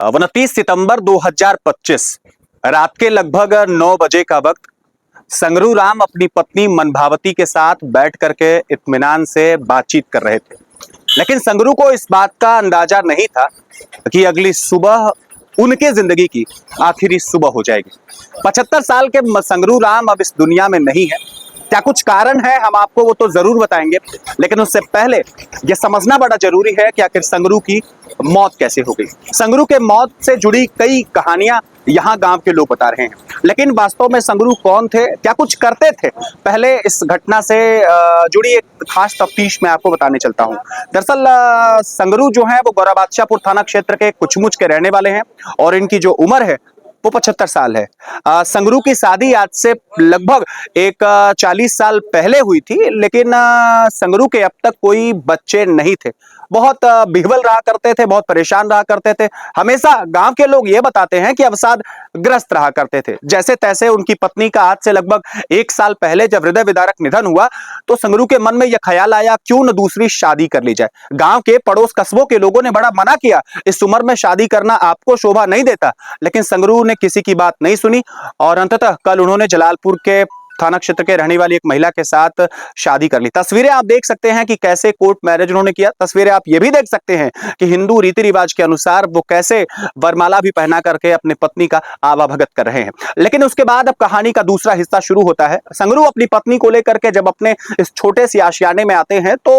29 सितंबर 2025 रात के लगभग 9 बजे का वक्त संगरू राम अपनी पत्नी मनभावती के साथ बैठ करके इत्मीनान से बातचीत कर रहे थे। लेकिन संगरू को इस बात का अंदाजा नहीं था कि अगली सुबह उनके जिंदगी की आखिरी सुबह हो जाएगी। 75 साल के संगरू राम अब इस दुनिया में नहीं है। क्या कुछ कारण है, हम आपको वो तो जरूर बताएंगे, लेकिन उससे पहले यह समझना बड़ा जरूरी है कि आखिर संगरू की मौत कैसे हो गई। संगरू के मौत से जुड़ी कई कहानियां यहाँ गांव के लोग बता रहे हैं, लेकिन वास्तव में संगरू कौन थे, क्या कुछ करते थे, पहले इस घटना से जुड़ी एक खास तफ्तीश मैं आपको बताने चलता हूँ। दरअसल संगरू जो है वो गौरा बादशाहपुर थाना क्षेत्र के कुचमुच के रहने वाले हैं और इनकी जो उम्र है वो 75 साल है। संगरू की शादी आज से लगभग एक 40 साल पहले हुई थी, लेकिन संगरू के अब तक कोई बच्चे नहीं थे। बहुत बिहवल रहा करते थे, बहुत परेशान रहा करते थे। हमेशा गांव के लोग ये बताते हैं कि अवसाद ग्रस्त रहा करते थे। जैसे तैसे उनकी पत्नी का आज से लगभग 1 साल पहले जब हृदय विदारक निधन हुआ तो संगरू के मन में यह ख्याल आया, क्यों न दूसरी शादी कर ली जाए। गांव के पड़ोस कस्बों के लोगों ने बड़ा मना किया, इस उम्र में शादी करना आपको शोभा नहीं देता, लेकिन संगरू ने किसी की बात नहीं सुनी और अंततः कल उन्होंने जलालपुर के थाना क्षेत्र के रहने वाली एक महिला के साथ शादी कर ली। तस्वीरें आप देख सकते हैं कि कैसे कोर्ट मैरिज उन्होंने किया। तस्वीरें आप ये भी देख सकते हैं कि हिंदू रीति रिवाज के अनुसार वो कैसे वरमाला भी पहना करके अपनी पत्नी का आवाभगत कर रहे हैं। लेकिन उसके बाद अब कहानी का दूसरा हिस्सा शुरू होता है। संगरू अपनी पत्नी को लेकर के जब अपने इस छोटे से आशियाने में आते हैं तो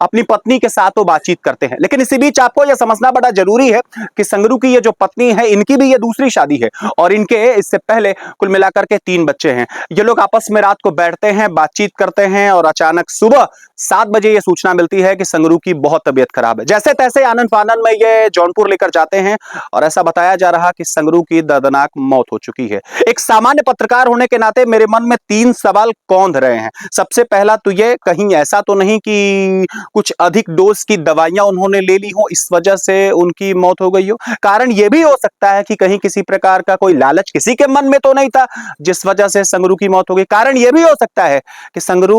अपनी पत्नी के साथ वो बातचीत करते हैं, लेकिन इसी बीच आपको यह समझना बड़ा जरूरी है कि संगरू की ये जो पत्नी है, इनकी भी ये दूसरी शादी है और इनके इससे पहले कुल मिलाकर के 3 बच्चे हैं। ये लोग आपस में रात को बैठते हैं, बातचीत करते हैं और अचानक सुबह 7 बजे ये सूचना मिलती है कि संगरू की बहुत तबीयत खराब है। जैसे तैसे आनन फानन में ये जौनपुर लेकर जाते हैं और ऐसा बताया जा रहा कि संगरू की दर्दनाक मौत हो चुकी है। एक सामान्य पत्रकार होने के नाते मेरे मन में 3 सवाल कौंध रहे हैं। सबसे पहला तो ये, कहीं ऐसा तो नहीं कि कुछ अधिक डोज की दवाइयां उन्होंने ले ली हो, इस वजह से उनकी मौत हो गई हो। कारण यह भी हो सकता है कि कहीं किसी प्रकार का कोई लालच किसी के मन में तो नहीं था जिस वजह से संगरू की मौत हो गई। कारण यह भी हो सकता है कि संगरू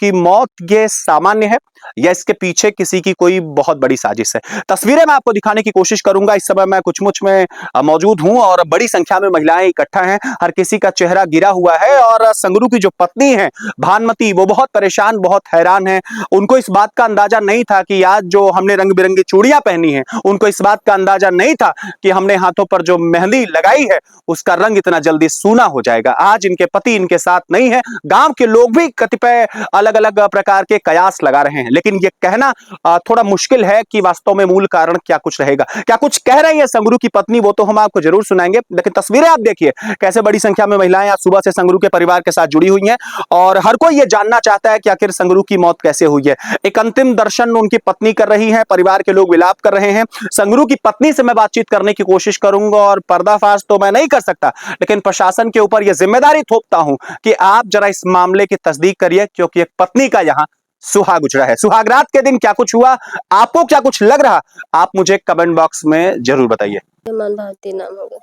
की मौत ये सामान्य है या इसके पीछे किसी की कोई बहुत बड़ी साजिश है। तस्वीरें मैं आपको दिखाने की कोशिश करूंगा। इस समय मैं कुचमुच में मौजूद हूं और बड़ी संख्या में महिलाएं इकट्ठा हैं, हर किसी का चेहरा गिरा हुआ है और संगरू की जो पत्नी है भानुमती, वो बहुत परेशान, बहुत हैरान है। उनको इस बात का अंदाजा नहीं था कि आज जो हमने रंग बिरंगी चूड़ियां पहनी हैं, उनको इस बात का अंदाजा नहीं था कि हमने हाथों पर जो मेहंदी लगाई है उसका रंग इतना जल्दी सूना हो जाएगा। आज इनके पति इनके साथ नहीं है। गांव के लोग भी कतिपय अलग अलग प्रकार के कयास लगा रहे हैं, लेकिन यह कहना थोड़ा मुश्किल है कि वास्तव में मूल कारण क्या कुछ रहेगा। क्या कुछ कह रही है संगरू की पत्नी, वो तो हम आपको जरूर सुनाएंगे, लेकिन तस्वीरें आप देखिए कैसे बड़ी संख्या में महिलाएं आज सुबह से संगरू के परिवार के साथ जुड़ी हुई हैं और हर कोई यह जानना चाहता है कि आखिर संगरू की मौत कैसे हुई है। एक अंतिम दर्शन उनकी पत्नी कर रही है, परिवार के लोग विलाप कर रहे हैं। संगरू की पत्नी से मैं बातचीत करने की कोशिश करूंगा और पर्दाफाश तो मैं नहीं कर सकता, लेकिन प्रशासन के ऊपर यह जिम्मेदारी थोपता हूं कि आप जरा इस मामले की तस्दीक करिए, क्योंकि एक पत्नी का यहां सुहाग गुजरा है। सुहागरात के दिन क्या कुछ हुआ, आपको क्या कुछ लग रहा, आप मुझे कमेंट बॉक्स में जरूर बताइए। मनभावती नाम होगा।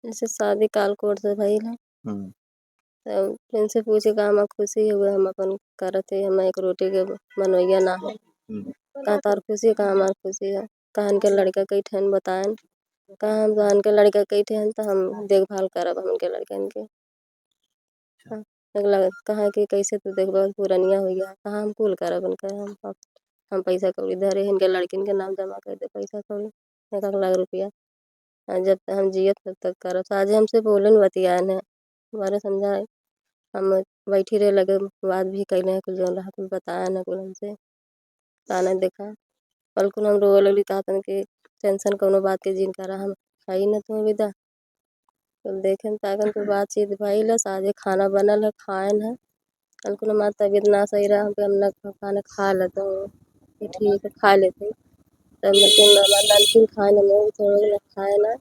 जैसे शादी काल कोर्ट से भइल है, तो इनसे पूछे का हम खुशी हुए, हम अपन करत है, हम एक रोटी के मनोइया ना है। कहा तार खुशी, कहा हमार खुशी है। कहा इनके लड़का कई ठन बताएं, कहा हम जान के लड़का कई ठन तो हम देखभाल करब हम इनके लड़कन के। कहा कि कैसे तू देखभाल पुरनिया हो गया, कहा हम कुल करब इनका, हम पैसा कौड़ी धरे इनके लड़किन के नाम जमा कर दे, पैसा कौड़ी 1 लाख रुपया। जब तक हम जियत तब तक करब। आज हमसे बोलन बतियान है, हमारे समझाए, हम बैठी रहे लगे, बात भी कैले हैं, कुछ जो रहा कुछ बताया ना कुल हमसे ताना देखा। कल कुल हम रोए लगली, कहा तन कि टेंशन कोनो बात के जिन करा हम खाई न तुम विदा। तो देखें ताकन तो बातचीत भइल है, साझे खाना बनल है, खाएन है। कल कुल हमारी तबीयत ना सही रहा, हम ना खाना खा लेते हैं, ठीक है खा लेते। तब लेकिन नमकीन खाए ना, थोड़ा ना खाए ना,